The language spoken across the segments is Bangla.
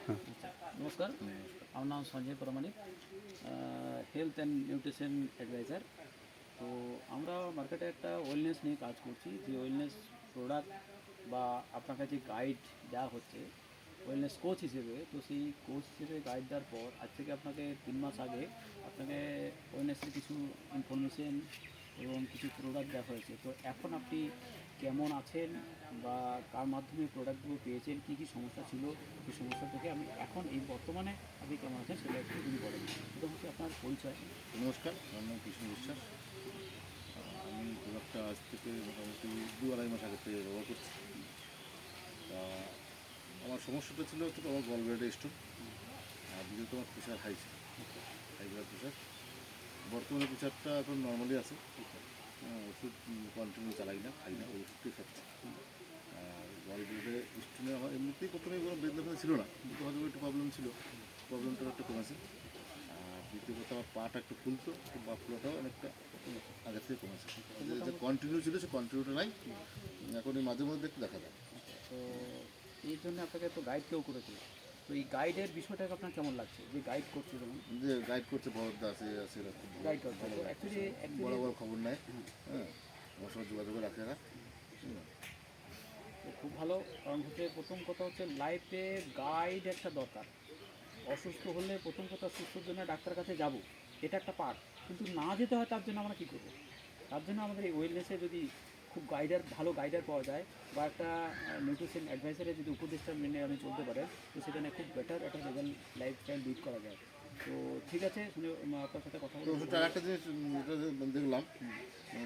আচ্ছা, নমস্কার, আমার নাম সঞ্জয় প্রামাণিক, হেলথ অ্যান্ড নিউট্রিশন অ্যাডভাইজার। তো আমরা মার্কেটে একটা ওয়েলনেস নিয়ে কাজ করছি, যে ওয়েলনেস প্রোডাক্ট বা আপনার কাছে গাইড দেওয়া হচ্ছে ওয়েলনেস কোচ হিসেবে। তো সেই কোচ হিসেবে গাইড দেওয়ার পর আজ থেকে আপনাকে 3 মাস আগে আপনাকে ওয়েলনেসের কিছু ইনফরমেশন এবং কিছু প্রোডাক্ট দেওয়া হয়েছে। তো এখন আপনি কেমন আছেন বা কার মাধ্যমে প্রোডাক্টগুলো পেয়েছেন, কী কী সমস্যা ছিল, সেই সমস্যা থেকে আমি এখন এই বর্তমানে আপনি কেমন আছেন সেটা একটু যদি বলেন। এটা হচ্ছে আপনার পরিচয়। নমস্কার, আমার নাম কৃষ্ণ বিশ্বাস। আমি প্রোডাক্টটা আজ থেকে মোটামুটি 2-2.5 মাস আগে থেকে ব্যবহার করছি। তা আমার সমস্যাটা ছিল হচ্ছে আমার গলব্লাডার স্টোন, আর দ্বিতীয়ত আমার প্রেশার হাই ছিল, হাই ব্লাড প্রেশার। বর্তমানে প্রেশারটা এখন নর্মালি আছে। ওষুধ কন্টিনিউ চালাই না, খাই না, ওই ওষুধটাই খাচ্ছি। আর গলব্লাডারে স্টোনে আমার এমনিতেই প্রথমে কোনো বেদনা ছিল না, কিন্তু হয়তো একটু প্রবলেম ছিল, প্রবলেমটা একটু কমেছে। আর দ্বিতীয় কথা, আমার পাটা একটু ফুলতো, পা ফুলাটাও অনেকটা আগের থেকে কমেছে। যে কন্টিনিউ ছিল সে কন্টিনিউটা নাই, এখন এই মাঝে মধ্যে একটু দেখা যায়। তো এই জন্য আপনাকে তো গাইড কেউ করেছে। তো এই গাইডের বিষয়টাকে আপনার কেমন লাগছে, যে গাইড করছে যেমন যে গাইড করছে বড়দা আছে আছে এরা খুব ভালো, গাইড করছে, ভালো তো গাইড করছে, বড় বড় খবর নেয়। হ্যাঁ, আমার সঙ্গে যোগাযোগ রাখে এরা। তো খুব ভালো। কারণ হচ্ছে প্রথম কথা হচ্ছে লাইফে গাইড একটা দরকার। অসুস্থ হলে প্রথম কথা সুস্থর জন্য ডাক্তারের কাছে যাব, এটা একটা পার্ট। কিন্তু না যেতে হয় তার জন্য আমরা কী করবো? তার জন্য আমাদের এই ওয়েলনেসে যদি খুব গাইডার, ভালো গাইডার পাওয়া যায় বা একটা নিউট্রিশন অ্যাডভাইসারের যদি উপদেশটা মেনে আমি চলতে পারেন, তো সেখানে খুব বেটার একটা লেভেল লাইফস্টাইল লিড করা যায়। তো ঠিক আছে, শুনে আপনার সাথে কথা তো বলে খুব ওষুধটা ভালো। আরেকটা জিনিস যেটা দেখলাম,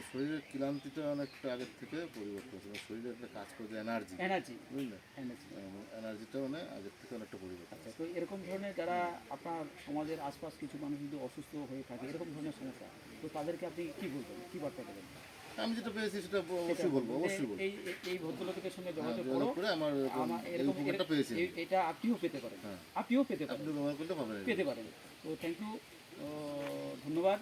শরীরের ক্লান্তিটা অনেকটা আগের থেকে পরিবর্তন হচ্ছে, শরীরে একটা কাজ করে এনার্জি, এনার্জি, বুঝলেন, এনার্জি। এনার্জিটা মানে আগের থেকে অনেকটা পরিবর্তন আচ্ছা, আছে। তো এরকম ধরনের যারা আপনার সমাজের আশপাশ কিছু মানুষ যদি অসুস্থ হয়ে থাকে, এরকম ধরনের সমস্যা, তো তাদেরকে আপনি কী বলবেন, কী বার্তা দেবেন? আমি যেটা পেয়েছি সেটা সেটা অবশ্যই বলবো, বলবেন যে অবশ্যই বলবো। এই এই ভদ্রলোকের সঙ্গে হ্যাঁ, যোগাযোগ করো। যোগাযোগ করে আমার আমার এই এরকম উপকারটা পেয়েছি আমি। এটা আপনিও পেতে পারেন। হ্যাঁ, আপনিও পেতে পারেন, আপনি ব্যবহার করতে পারবেন। পেতে পারেন। তো থ্যাংক ইউ, ধন্যবাদ।